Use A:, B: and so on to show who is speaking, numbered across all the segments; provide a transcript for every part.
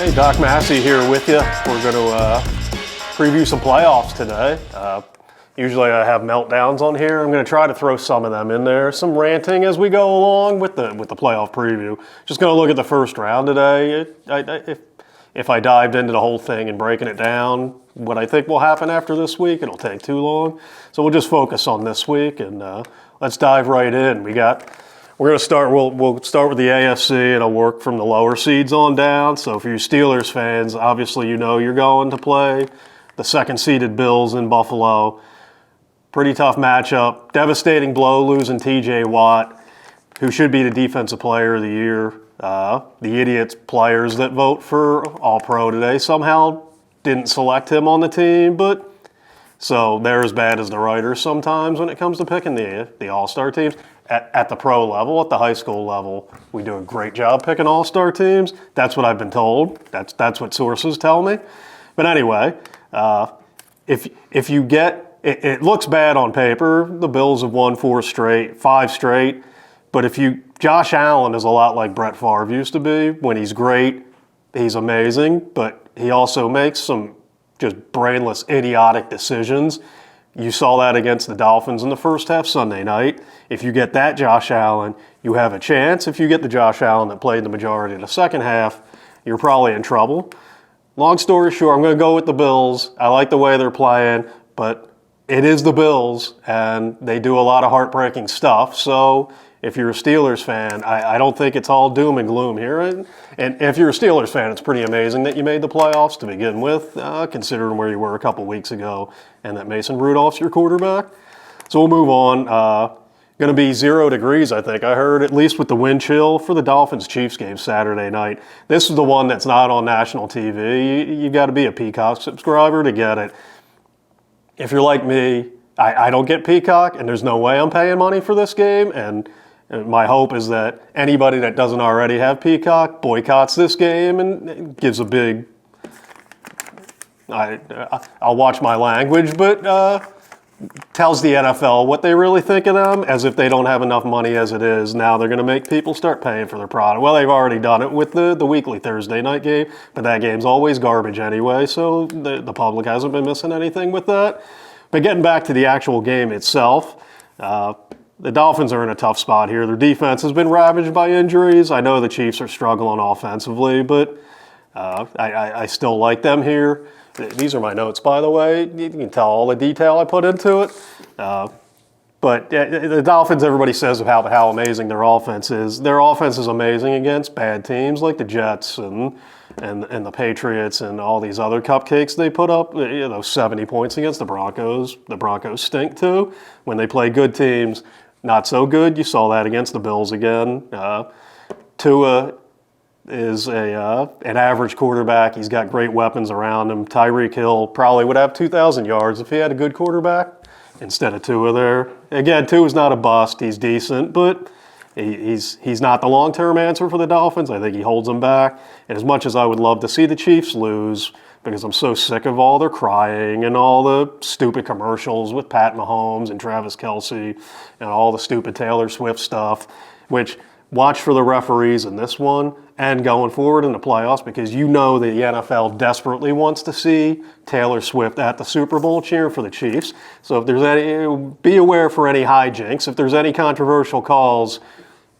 A: Hey, Doc Massey here with you. We're going to preview some playoffs today. Usually I have meltdowns on here. I'm going to try to throw some of them in there. Some ranting as we go along with the playoff preview. Just going to look at the first round today. If I dived into the whole thing and breaking it down, what I think will happen after this week, it'll take too long. So we'll just focus on this week and let's dive right in. We're going to start. We'll start with the AFC, and I'll work from the lower seeds on down. So for you Steelers fans, obviously you know you're going to play the second-seeded Bills in Buffalo. Pretty tough matchup. Devastating blow losing T.J. Watt, who should be the Defensive Player of the Year. The idiots players that vote for All-Pro today somehow didn't select him on the team, but so they're as bad as the writers sometimes when it comes to picking the All-Star teams. At the pro level, at the high school level, we do a great job picking all-star teams. That's what I've been told. That's what sources tell me. But anyway, if you get it looks bad on paper. The Bills have won 5 straight. But Josh Allen is a lot like Brett Favre used to be. When he's great, he's amazing. But he also makes some just brainless, idiotic decisions. You saw that against the Dolphins in the first half Sunday night. If you get that Josh Allen, you have a chance. If you get the Josh Allen that played the majority of the second half, you're probably in trouble. Long story short, I'm going to go with the Bills. I like the way they're playing, but it is the Bills, and they do a lot of heartbreaking stuff. So if you're a Steelers fan, I don't think it's all doom and gloom here. And if you're a Steelers fan, it's pretty amazing that you made the playoffs to begin with, considering where you were a couple weeks ago and that Mason Rudolph's your quarterback. So we'll move on. Going to be 0 degrees, I think. I heard, at least with the wind chill for the Dolphins-Chiefs game Saturday night. This is the one that's not on national TV. You got to be a Peacock subscriber to get it. If you're like me, I don't get Peacock, and there's no way I'm paying money for this game. And my hope is that anybody that doesn't already have Peacock boycotts this game and gives a big, I'll watch my language, but tells the NFL what they really think of them, as if they don't have enough money as it is. Now they're going to make people start paying for their product. Well, they've already done it with the weekly Thursday night game, but that game's always garbage anyway, so the public hasn't been missing anything with that. But getting back to the actual game itself, the Dolphins are in a tough spot here. Their defense has been ravaged by injuries. I know the Chiefs are struggling offensively, but I still like them here. These are my notes, by the way. You can tell all the detail I put into it. But the Dolphins, everybody says of how amazing their offense is. Their offense is amazing against bad teams like the Jets and the Patriots and all these other cupcakes they put up. 70 points against the Broncos. The Broncos stink too. When they play good teams, not so good. You saw that against the Bills again. Tua is an average quarterback. He's got great weapons around him. Tyreek Hill probably would have 2,000 yards if he had a good quarterback instead of Tua there. Again, Tua's not a bust. He's decent, but he's not the long-term answer for the Dolphins. I think he holds them back. And as much as I would love to see the Chiefs lose, because I'm so sick of all their crying and all the stupid commercials with Pat Mahomes and Travis Kelce and all the stupid Taylor Swift stuff, which watch for the referees in this one and going forward in the playoffs, because you know the NFL desperately wants to see Taylor Swift at the Super Bowl cheering for the Chiefs. So if there's be aware for any hijinks. If there's any controversial calls,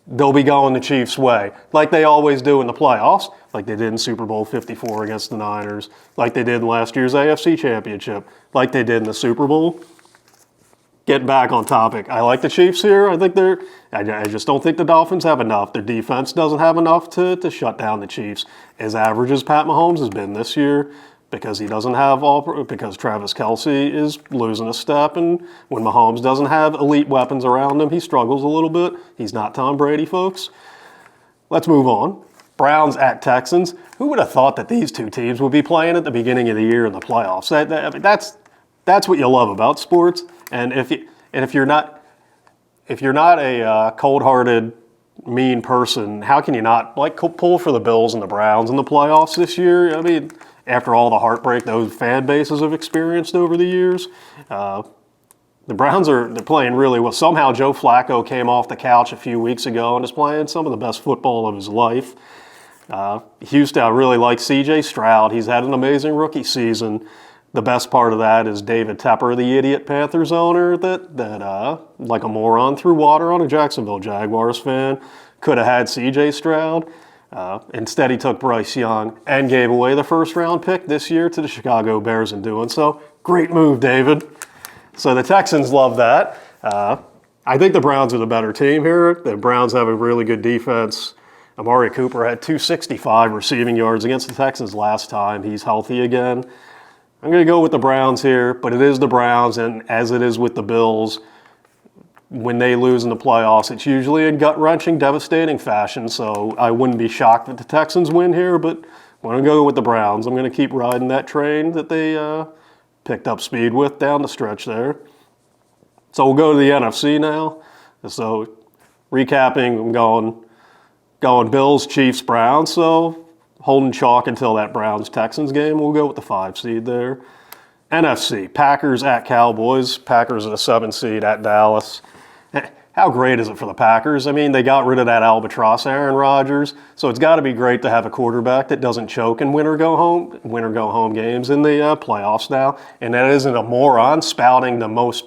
A: they'll be going the Chiefs' way, like they always do in the playoffs, like they did in Super Bowl 54 against the Niners, like they did in last year's AFC Championship, like they did in the Super Bowl. Getting back on topic, I like the Chiefs here. I just don't think the Dolphins have enough. Their defense doesn't have enough to shut down the Chiefs. As average as Pat Mahomes has been this year, because because Travis Kelce is losing a step, and when Mahomes doesn't have elite weapons around him, he struggles a little bit. He's not Tom Brady, folks. Let's move on. Browns at Texans. Who would have thought that these two teams would be playing at the beginning of the year in the playoffs? That's what you love about sports. And if you're not a cold-hearted, mean person, how can you not pull for the Bills and the Browns in the playoffs this year? I mean, after all the heartbreak those fan bases have experienced over the years, the Browns they're playing really well. Somehow Joe Flacco came off the couch a few weeks ago and is playing some of the best football of his life. Houston, I really like C.J. Stroud. He's had an amazing rookie season. The best part of that is David Tepper, the idiot Panthers owner that like a moron, threw water on a Jacksonville Jaguars fan. Could have had C.J. Stroud. Instead, he took Bryce Young and gave away the first-round pick this year to the Chicago Bears in doing so. Great move, David. So the Texans love that. I think the Browns are the better team here. The Browns have a really good defense. Amari Cooper had 265 receiving yards against the Texans last time. He's healthy again. I'm going to go with the Browns here, but it is the Browns, and as it is with the Bills, when they lose in the playoffs, it's usually in gut-wrenching, devastating fashion, so I wouldn't be shocked that the Texans win here, but I'm going to go with the Browns. I'm going to keep riding that train that they picked up speed with down the stretch there. So we'll go to the NFC now. So recapping, I'm going Bills, Chiefs, Browns, so holding chalk until that Browns-Texans game. We'll go with the 5 seed there. NFC, Packers at Cowboys. Packers at a 7 seed at Dallas. How great is it for the Packers? I mean, they got rid of that albatross Aaron Rodgers, so it's got to be great to have a quarterback that doesn't choke in win or go home games in the playoffs now, and that isn't a moron spouting the most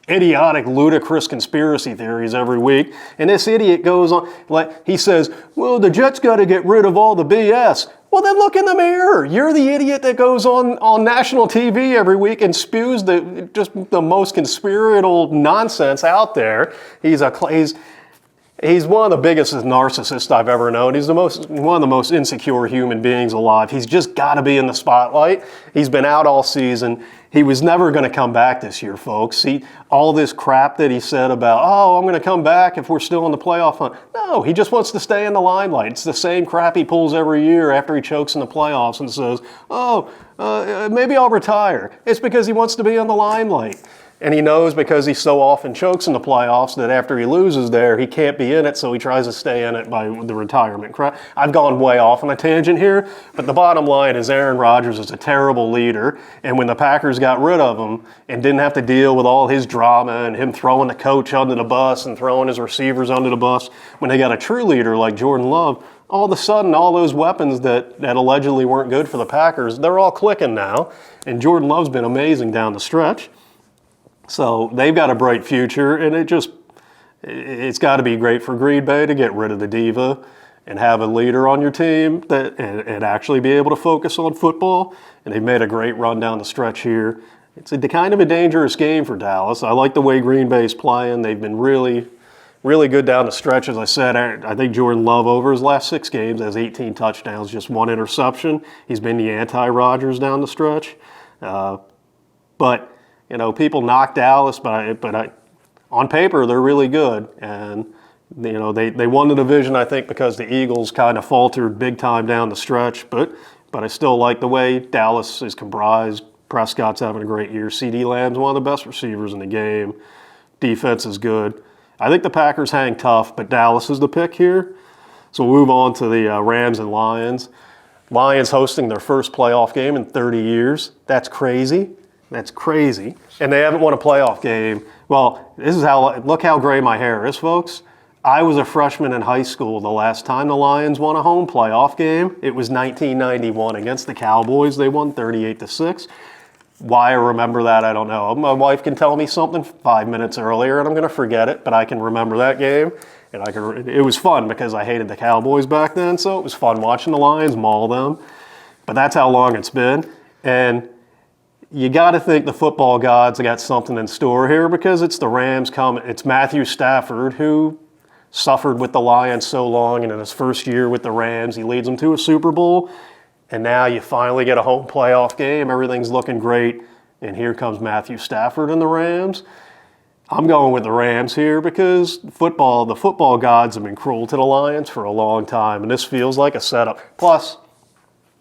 A: idiotic, ludicrous conspiracy theories every week. And this idiot goes on, like he says, well, the Jets got to get rid of all the BS. Well, then look in the mirror. You're the idiot that goes on national TV every week and spews just the most conspiratorial nonsense out there. He's one of the biggest narcissists I've ever known. He's one of the most insecure human beings alive. He's just got to be in the spotlight. He's been out all season. He was never going to come back this year, folks. All this crap that he said about, oh, I'm going to come back if we're still in the playoff hunt. No, he just wants to stay in the limelight. It's the same crap he pulls every year after he chokes in the playoffs and says, maybe I'll retire. It's because he wants to be in the limelight. And he knows because he so often chokes in the playoffs that after he loses there, he can't be in it, so he tries to stay in it by the retirement crap. I've gone way off on a tangent here, but the bottom line is Aaron Rodgers is a terrible leader, and when the Packers got rid of him and didn't have to deal with all his drama and him throwing the coach under the bus and throwing his receivers under the bus, when they got a true leader like Jordan Love, all of a sudden, all those weapons that allegedly weren't good for the Packers, they're all clicking now, and Jordan Love's been amazing down the stretch. So they've got a bright future, and it's got to be great for Green Bay to get rid of the diva and have a leader on your team and actually be able to focus on football. And they've made a great run down the stretch here. It's kind of a dangerous game for Dallas. I like the way Green Bay's playing. They've been really, really good down the stretch. As I said, I think Jordan Love over his last 6 games has 18 touchdowns, just 1 interception. He's been the anti-Rodgers down the stretch. But people knock Dallas, but on paper they're really good, and they won the division, I think, because the Eagles kind of faltered big time down the stretch. But I still like the way Dallas is comprised. Prescott's having a great year. CeeDee Lamb's one of the best receivers in the game. Defense is good. I think the Packers hang tough, but Dallas is the pick here. So we'll move on to the Rams and Lions. Lions hosting their first playoff game in 30 years. That's crazy. That's crazy. And they haven't won a playoff game. Well, look how gray my hair is, folks. I was a freshman in high school the last time the Lions won a home playoff game. It was 1991 against the Cowboys. They won 38-6. Why I remember that, I don't know. My wife can tell me something 5 minutes earlier and I'm going to forget it, but I can remember that game. And it was fun because I hated the Cowboys back then, so it was fun watching the Lions maul them. But that's how long it's been. And you got to think the football gods got something in store here because it's the Rams coming. It's Matthew Stafford, who suffered with the Lions so long, and in his first year with the Rams, he leads them to a Super Bowl. And now you finally get a home playoff game. Everything's looking great. And here comes Matthew Stafford and the Rams. I'm going with the Rams here because the football gods have been cruel to the Lions for a long time, and this feels like a setup. Plus,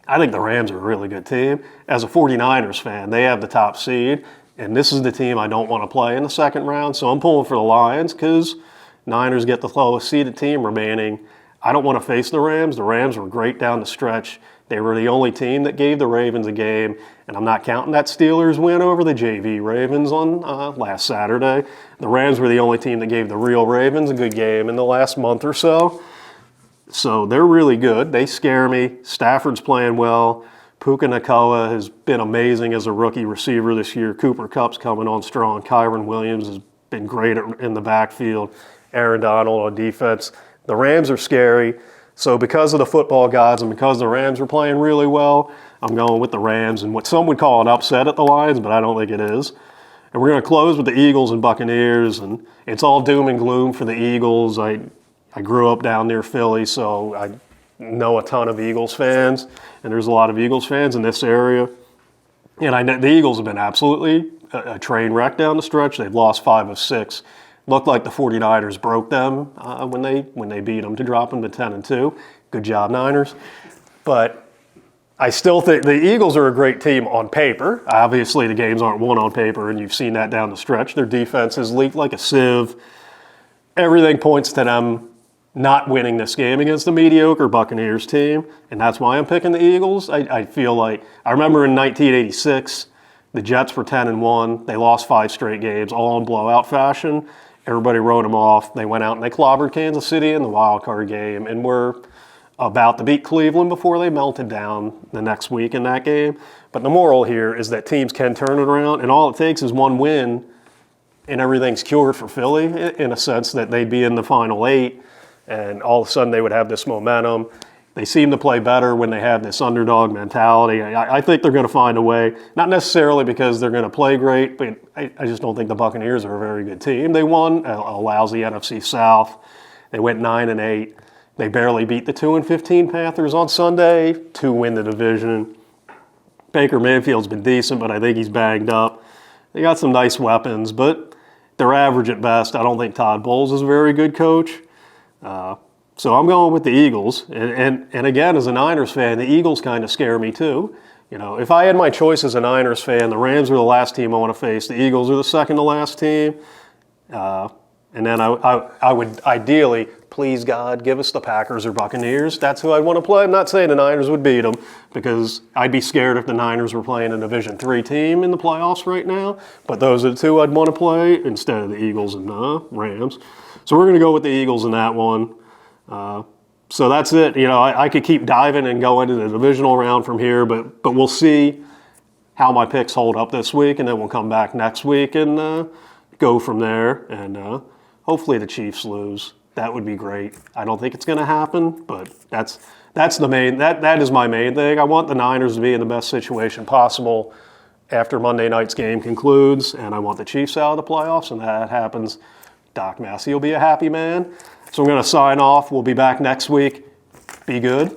A: I think the Rams are a really good team. As a 49ers fan, they have the top seed, and this is the team I don't want to play in the second round, so I'm pulling for the Lions because Niners get the lowest seeded team remaining. I don't want to face the Rams. The Rams were great down the stretch. They were the only team that gave the Ravens a game, and I'm not counting that Steelers win over the JV Ravens on last Saturday. The Rams were the only team that gave the real Ravens a good game in the last month or so. So they're really good. They scare me. Stafford's playing well. Puka Nacua has been amazing as a rookie receiver this year. Cooper Kupp's coming on strong. Kyron Williams has been great in the backfield. Aaron Donald on defense. The Rams are scary. So because of the football gods and because the Rams are playing really well, I'm going with the Rams and what some would call an upset at the Lions, but I don't think it is. And we're going to close with the Eagles and Buccaneers, and it's all doom and gloom for the Eagles. I grew up down near Philly, so I know a ton of Eagles fans, and there's a lot of Eagles fans in this area. And the Eagles have been absolutely a train wreck down the stretch. They've lost 5 of 6. Looked like the 49ers broke them when they beat them to drop them to 10-2. Good job, Niners. But I still think the Eagles are a great team on paper. Obviously, the games aren't won on paper, and you've seen that down the stretch. Their defense has leaked like a sieve. Everything points to them not winning this game against the mediocre Buccaneers team, and that's why I'm picking the Eagles. I feel like I remember in 1986, the Jets were 10-1. They lost 5 straight games, all in blowout fashion. Everybody wrote them off. They went out and they clobbered Kansas City in the wild card game, and were about to beat Cleveland before they melted down the next week in that game. But the moral here is that teams can turn it around, and all it takes is one win, and everything's cured for Philly in a sense that they'd be in the final 8, and all of a sudden they would have this momentum. They seem to play better when they have this underdog mentality. I think they're going to find a way, not necessarily because they're going to play great, but I just don't think the Buccaneers are a very good team. They won a lousy NFC South. They went 9-8. They barely beat the 2-15 Panthers on Sunday to win the division. Baker Mayfield's been decent, but I think he's banged up. They got some nice weapons, but they're average at best. I don't think Todd Bowles is a very good coach. So I'm going with the Eagles. And again, as a Niners fan, the Eagles kind of scare me too. You know, if I had my choice as a Niners fan, the Rams are the last team I want to face. The Eagles are the second to last team. And then I would ideally, please God, give us the Packers or Buccaneers. That's who I'd want to play. I'm not saying the Niners would beat them, because I'd be scared if the Niners were playing a Division III team in the playoffs right now. But those are the two I'd want to play instead of the Eagles and Rams. So we're going to go with the Eagles in that one. So that's it. You know, I could keep diving and go into the divisional round from here, but we'll see how my picks hold up this week, and then we'll come back next week and go from there. And hopefully the Chiefs lose. That would be great. I don't think it's going to happen, but that's the main. That is my main thing. I want the Niners to be in the best situation possible after Monday night's game concludes, and I want the Chiefs out of the playoffs, and that happens. Doc Massey will be a happy man. So I'm going to sign off. We'll be back next week. Be good.